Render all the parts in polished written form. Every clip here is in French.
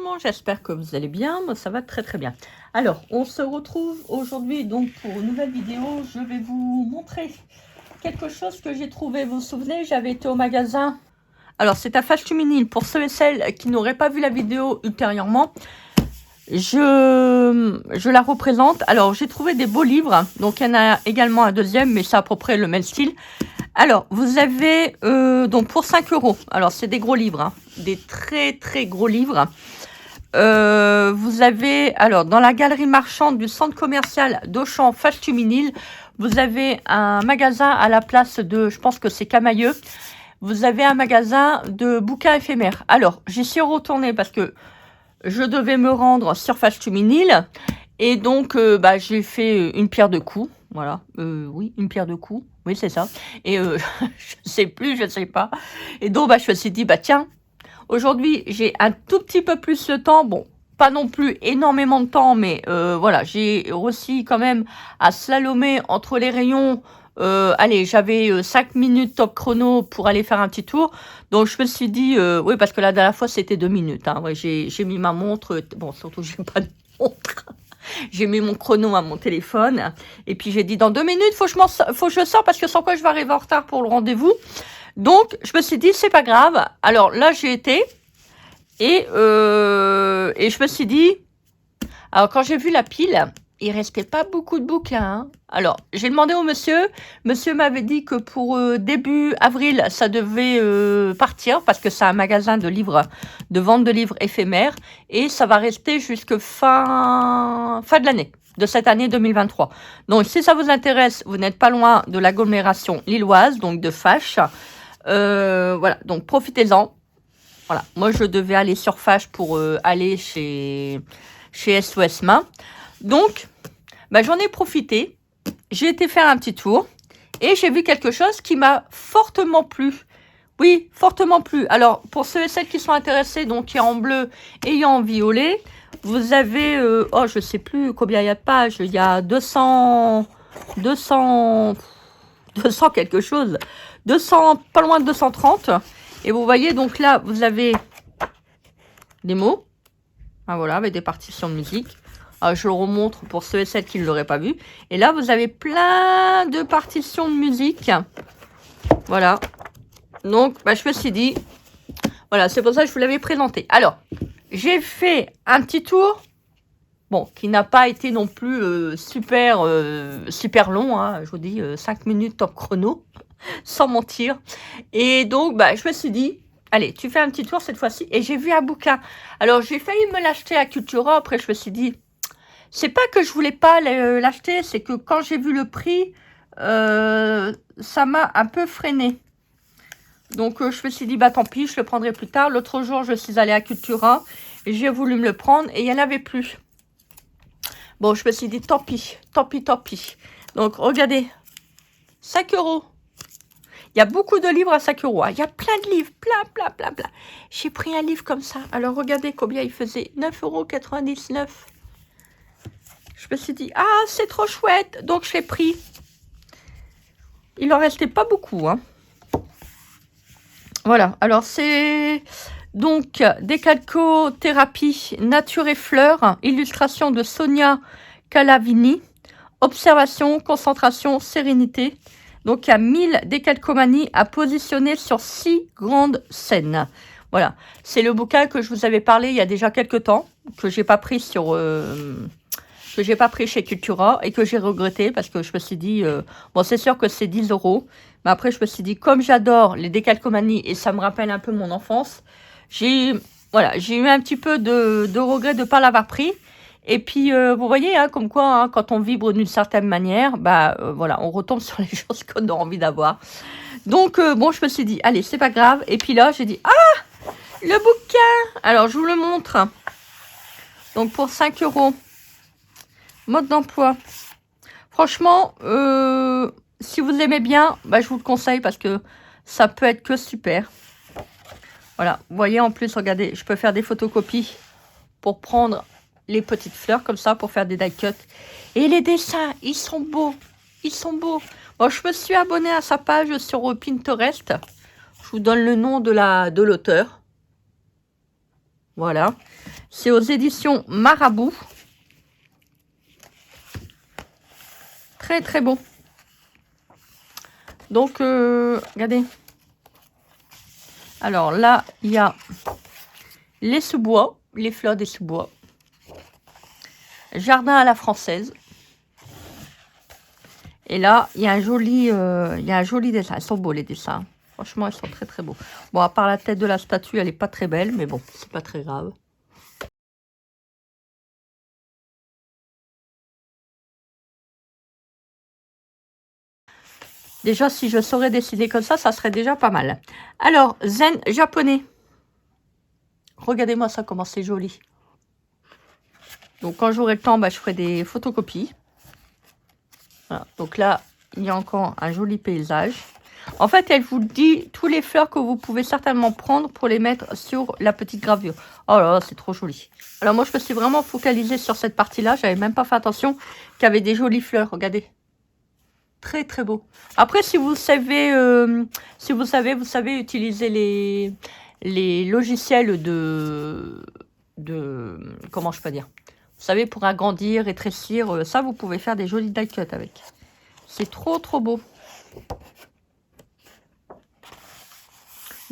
monde, j'espère que vous allez bien. Moi, ça va très très bien. Alors, on se retrouve aujourd'hui donc pour une nouvelle vidéo. Je vais vous montrer quelque chose que j'ai trouvé. Vous vous souvenez, j'avais été au magasin. Alors, c'est à Fashionminil. Pour ceux et celles qui n'auraient pas vu la vidéo ultérieurement, je la représente. Alors, j'ai trouvé des beaux livres. Donc, il y en a également un deuxième, mais c'est à peu près le même style. Alors, vous avez, donc pour 5 €, alors c'est des gros livres, hein, des très très gros livres. Vous avez, alors dans la galerie marchande du centre commercial d'Auchan Fashionminil, vous avez un magasin à la place de, je pense que c'est Camailleux, vous avez un magasin de bouquins éphémères. Alors, j'y suis retournée parce que je devais me rendre sur Fashionminil et donc j'ai fait une pierre de coups. Voilà, oui, une pierre de coups, oui, c'est ça. Et je sais plus, je sais pas. Et donc, je me suis dit, tiens, aujourd'hui, j'ai un tout petit peu plus de temps. Bon, pas non plus énormément de temps, mais voilà, j'ai réussi quand même à slalomer entre les rayons. Allez, j'avais 5 minutes top chrono pour aller faire un petit tour. Donc, je me suis dit, oui, parce que la dernière fois, c'était 2 minutes. Hein. Ouais, j'ai mis ma montre. Bon, surtout, j'ai pas de montre. J'ai mis mon chrono à mon téléphone. Et puis, j'ai dit, dans 2 minutes, faut que je sorte parce que sans quoi je vais arriver en retard pour le rendez-vous. Donc, je me suis dit, c'est pas grave. Alors là, j'ai été. Et je me suis dit, alors quand j'ai vu la pile, il restait pas beaucoup de bouquins. Hein. Alors, j'ai demandé au monsieur. Monsieur m'avait dit que pour début avril, ça devait partir parce que c'est un magasin de livres, de vente de livres éphémères. Et ça va rester jusque fin de l'année, de cette année 2023. Donc, si ça vous intéresse, vous n'êtes pas loin de l'agglomération lilloise, donc de Fache. Voilà, donc profitez-en. Voilà, moi je devais aller sur Fache pour aller chez SOS Main. Donc, j'en ai profité. J'ai été faire un petit tour et j'ai vu quelque chose qui m'a fortement plu. Oui, fortement plu. Alors, pour ceux et celles qui sont intéressés, donc il y a en bleu et il y a en violet, vous avez, je sais plus combien il y a de pages, il y a 200 quelque chose, 200, pas loin de 230. Et vous voyez, donc là, vous avez des mots. Ah, voilà, avec des partitions de musique. Alors, je le remontre pour ceux et celles qui ne l'auraient pas vu. Et là, vous avez plein de partitions de musique. Voilà. Donc, je me suis dit, voilà, c'est pour ça que je vous l'avais présenté. Alors, j'ai fait un petit tour. Bon, qui n'a pas été non plus super long. Hein, je vous dis, 5 minutes top chrono. Sans mentir. Et donc, je me suis dit, allez, tu fais un petit tour cette fois-ci. Et j'ai vu un bouquin. Alors, j'ai failli me l'acheter à Cultura. Après, je me suis dit, c'est pas que je voulais pas l'acheter, c'est que quand j'ai vu le prix, ça m'a un peu freiné. Donc, je me suis dit, tant pis, je le prendrai plus tard. L'autre jour, je suis allée à Cultura et j'ai voulu me le prendre et il n'y en avait plus. Bon, je me suis dit, tant pis, tant pis, tant pis. Donc, regardez, 5 €. Il y a beaucoup de livres à 5 €. Il y a plein de livres, plein. J'ai pris un livre comme ça. Alors, regardez combien il faisait. 9,99 €. Je me suis dit, c'est trop chouette. Donc, je l'ai pris. Il en restait pas beaucoup. Hein. Voilà. Alors, c'est donc décalcothérapie, nature et fleurs. Illustration de Sonia Calavini. Observation, concentration, sérénité. Donc, il y a 1000 décalcomanies à positionner sur 6 grandes scènes. Voilà. C'est le bouquin que je vous avais parlé il y a déjà quelques temps, que j'ai pas pris chez Cultura et que j'ai regretté parce que je me suis dit, c'est sûr que c'est 10 €. Mais après, je me suis dit, comme j'adore les décalcomanies et ça me rappelle un peu mon enfance, j'ai eu un petit peu de regret de ne pas l'avoir pris. Et puis, vous voyez, hein, comme quoi, hein, quand on vibre d'une certaine manière, on retombe sur les choses qu'on a envie d'avoir. Donc, je me suis dit, allez, c'est pas grave. Et puis là, j'ai dit, le bouquin. Alors, je vous le montre. Donc, pour 5 €. Mode d'emploi. Franchement, si vous aimez bien, je vous le conseille parce que ça peut être que super. Voilà, vous voyez, en plus, regardez, je peux faire des photocopies pour prendre les petites fleurs comme ça pour faire des die cuts. Et les dessins, ils sont beaux. Ils sont beaux. Bon, je me suis abonnée à sa page sur Pinterest. Je vous donne le nom de l'auteur. Voilà. C'est aux éditions Marabout. Très, très beau. Donc, regardez. Alors là, il y a les sous-bois, les fleurs des sous-bois. Jardin à la française. Et là, il y a un joli dessin. Ils sont beaux, les dessins. Franchement, ils sont très, très beaux. Bon, à part la tête de la statue, elle n'est pas très belle, mais bon, c'est pas très grave. Déjà, si je saurais dessiner comme ça serait déjà pas mal. Alors, zen japonais. Regardez-moi ça, comment c'est joli. Donc, quand j'aurai le temps, bah, je ferai des photocopies. Voilà. Donc là, il y a encore un joli paysage. En fait, elle vous dit tous les fleurs que vous pouvez certainement prendre pour les mettre sur la petite gravure. Oh là là, c'est trop joli. Alors moi, je me suis vraiment focalisée sur cette partie-là. J'avais même pas fait attention qu'il y avait des jolies fleurs. Regardez. Très, très beau. Après, si vous savez, vous savez utiliser les logiciels comment je peux dire, vous savez, pour agrandir, rétrécir, ça, vous pouvez faire des jolis die cuts avec. C'est trop, trop beau.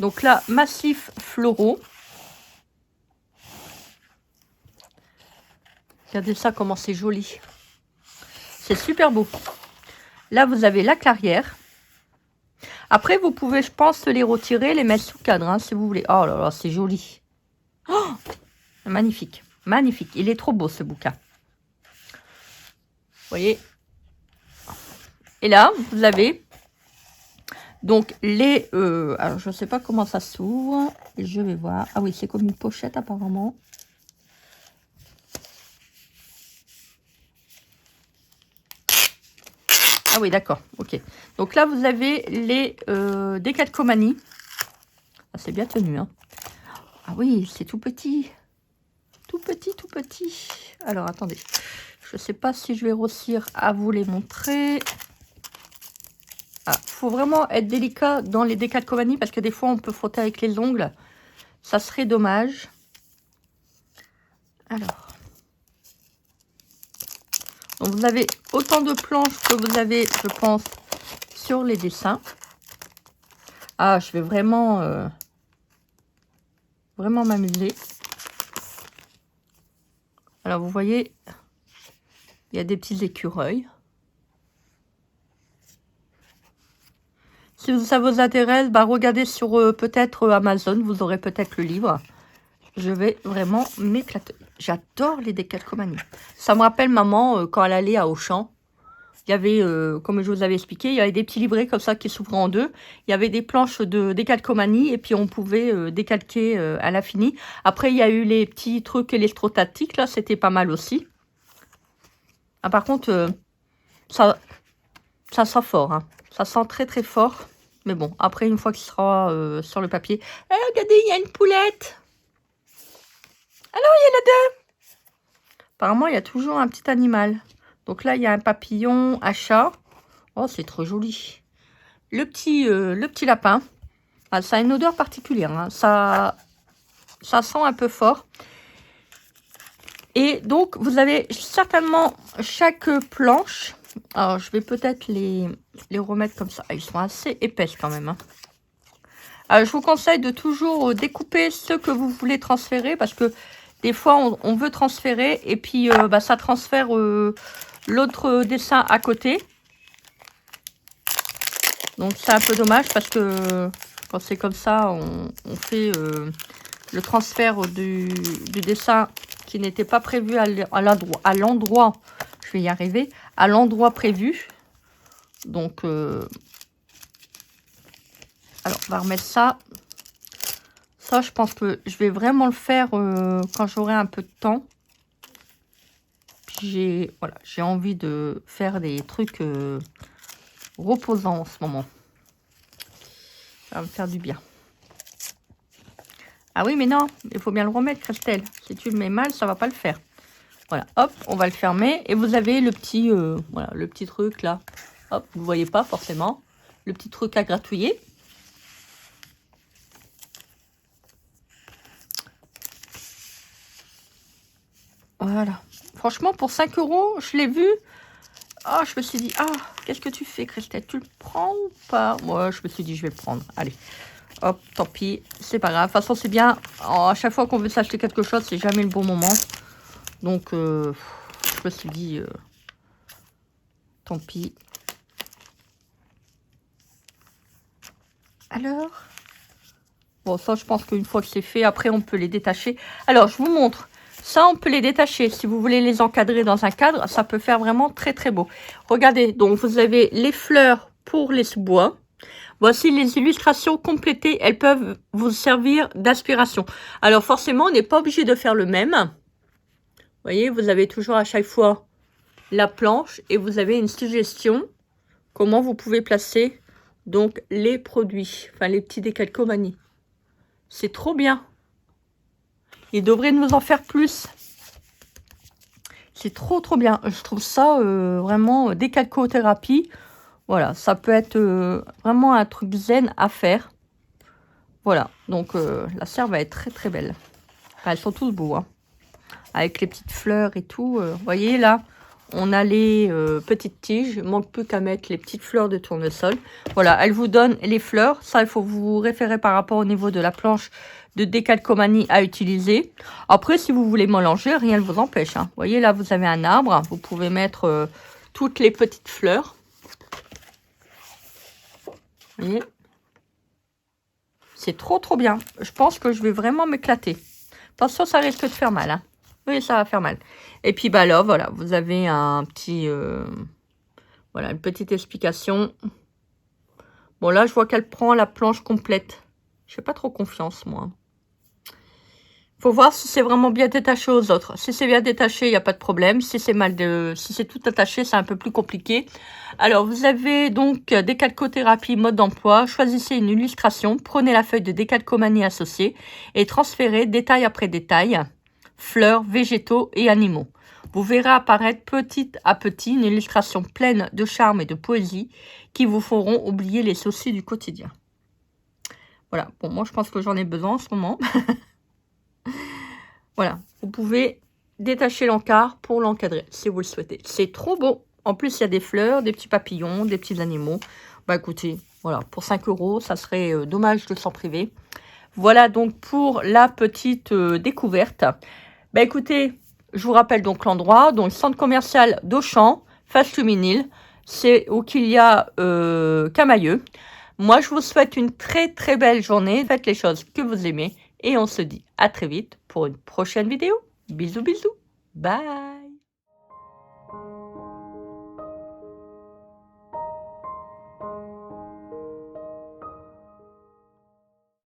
Donc là, massifs floraux. Regardez ça, comment c'est joli. C'est super beau. Là, vous avez la clairière. Après, vous pouvez, je pense, les retirer, les mettre sous cadre, hein, si vous voulez. Oh là là, c'est joli. Oh, magnifique. Magnifique. Il est trop beau, ce bouquin. Vous voyez. Et là, vous avez donc les... alors, je ne sais pas comment ça s'ouvre. Je vais voir. Ah oui, c'est comme une pochette, apparemment. Ah oui, d'accord. Ok. Donc là, vous avez les décalcomanies. Ah, c'est bien tenu, hein. Ah oui, c'est tout petit. Tout petit, tout petit. Alors, attendez. Je ne sais pas si je vais réussir à vous les montrer. Ah, faut vraiment être délicat dans les décalcomanies parce que des fois, on peut frotter avec les ongles. Ça serait dommage. Alors. Donc, vous avez autant de planches que vous avez, je pense, sur les dessins. Ah, je vais vraiment, vraiment m'amuser. Alors, vous voyez, il y a des petits écureuils. Si ça vous intéresse, bah, regardez sur peut-être Amazon, vous aurez peut-être le livre. Je vais vraiment m'éclater. J'adore les décalcomanies. Ça me rappelle maman quand elle allait à Auchan. Il y avait, comme je vous avais expliqué, il y avait des petits livrets comme ça qui s'ouvraient en deux. Il y avait des planches de décalcomanie et puis on pouvait décalquer à l'infini. Après, il y a eu les petits trucs électrostatiques, là, c'était pas mal aussi. Ah, par contre, ça sent fort, hein. Ça sent très très fort. Mais bon, après, une fois qu'il sera sur le papier... Eh, regardez, il y a une poulette. Alors, il y en a deux. Apparemment, il y a toujours un petit animal. Donc là, il y a un papillon, un chat. Oh, c'est trop joli. Le petit lapin. Ah, ça a une odeur particulière, hein. Ça sent un peu fort. Et donc, vous avez certainement chaque planche. Alors, je vais peut-être les remettre comme ça. Ils sont assez épaisses quand même, hein. Je vous conseille de toujours découper ce que vous voulez transférer. Parce que des fois, on veut transférer. Et puis, bah, ça transfère l'autre dessin à côté. Donc, c'est un peu dommage parce que quand c'est comme ça, on fait le transfert du dessin qui n'était pas prévu à l'endroit, je vais y arriver, à l'endroit prévu. Donc, alors, on va remettre ça. Ça, je pense que je vais vraiment le faire quand j'aurai un peu de temps. J'ai envie de faire des trucs reposants en ce moment. Ça va me faire du bien. Ah oui, mais non, il faut bien le remettre, Christelle. Si tu le mets mal, ça va pas le faire. Voilà, hop, on va le fermer. Et vous avez le petit, voilà, le petit truc là. Hop, vous ne voyez pas forcément. Le petit truc à gratouiller. Voilà. Franchement, pour 5 €, je l'ai vu. Ah, je me suis dit, ah, qu'est-ce que tu fais, Christelle? Tu le prends ou pas? Moi, je me suis dit, je vais le prendre. Allez. Hop, tant pis. C'est pas grave. De toute façon, c'est bien. À chaque fois qu'on veut s'acheter quelque chose, c'est jamais le bon moment. Donc, je me suis dit, tant pis. Alors, bon, ça, je pense qu'une fois que c'est fait, après, on peut les détacher. Alors, je vous montre. Ça, on peut les détacher. Si vous voulez les encadrer dans un cadre, ça peut faire vraiment très, très beau. Regardez, donc, vous avez les fleurs pour les sous-bois. Voici les illustrations complétées. Elles peuvent vous servir d'inspiration. Alors, forcément, on n'est pas obligé de faire le même. Vous voyez, vous avez toujours à chaque fois la planche et vous avez une suggestion. Comment vous pouvez placer donc les produits, enfin les petits décalcomanies. C'est trop bien. Il devrait nous en faire plus. C'est trop trop bien. Je trouve ça vraiment décalcothérapie. Voilà, ça peut être vraiment un truc zen à faire. Voilà, donc la serre va être très très belle. Enfin, elles sont tous beaux, hein. Avec les petites fleurs et tout. Vous voyez là, on a les petites tiges. Il manque plus qu'à mettre les petites fleurs de tournesol. Voilà, elle vous donne les fleurs. Ça, il faut vous référer par rapport au niveau de la planche de décalcomanie à utiliser. Après, si vous voulez mélanger, rien ne vous empêche, hein. Vous voyez, là, vous avez un arbre. Vous pouvez mettre toutes les petites fleurs. Vous voyez, c'est trop, trop bien. Je pense que je vais vraiment m'éclater. Attention, ça risque de faire mal, hein. Oui, ça va faire mal. Et puis, bah là, voilà, vous avez un petit... voilà, une petite explication. Bon, là, je vois qu'elle prend la planche complète. Je fais pas trop confiance, moi. Faut voir si c'est vraiment bien détaché aux autres. Si c'est bien détaché, il n'y a pas de problème. Si c'est si c'est tout attaché, c'est un peu plus compliqué. Alors, vous avez donc décalcothérapie mode d'emploi. Choisissez une illustration. Prenez la feuille de décalcomanie associée et transférez détail après détail, fleurs, végétaux et animaux. Vous verrez apparaître petit à petit une illustration pleine de charme et de poésie qui vous feront oublier les soucis du quotidien. Voilà. Bon, moi, je pense que j'en ai besoin en ce moment. Voilà, vous pouvez détacher l'encart pour l'encadrer, si vous le souhaitez. C'est trop beau. En plus, il y a des fleurs, des petits papillons, des petits animaux. Bah écoutez, voilà, pour 5 €, ça serait dommage de s'en priver. Voilà donc pour la petite découverte. Bah écoutez, je vous rappelle donc l'endroit. Donc, centre commercial d'Auchan, face Luminil. C'est où qu'il y a Camailleux. Moi, je vous souhaite une très très belle journée. Faites les choses que vous aimez. Et on se dit à très vite pour une prochaine vidéo. Bisous, bisous. Bye.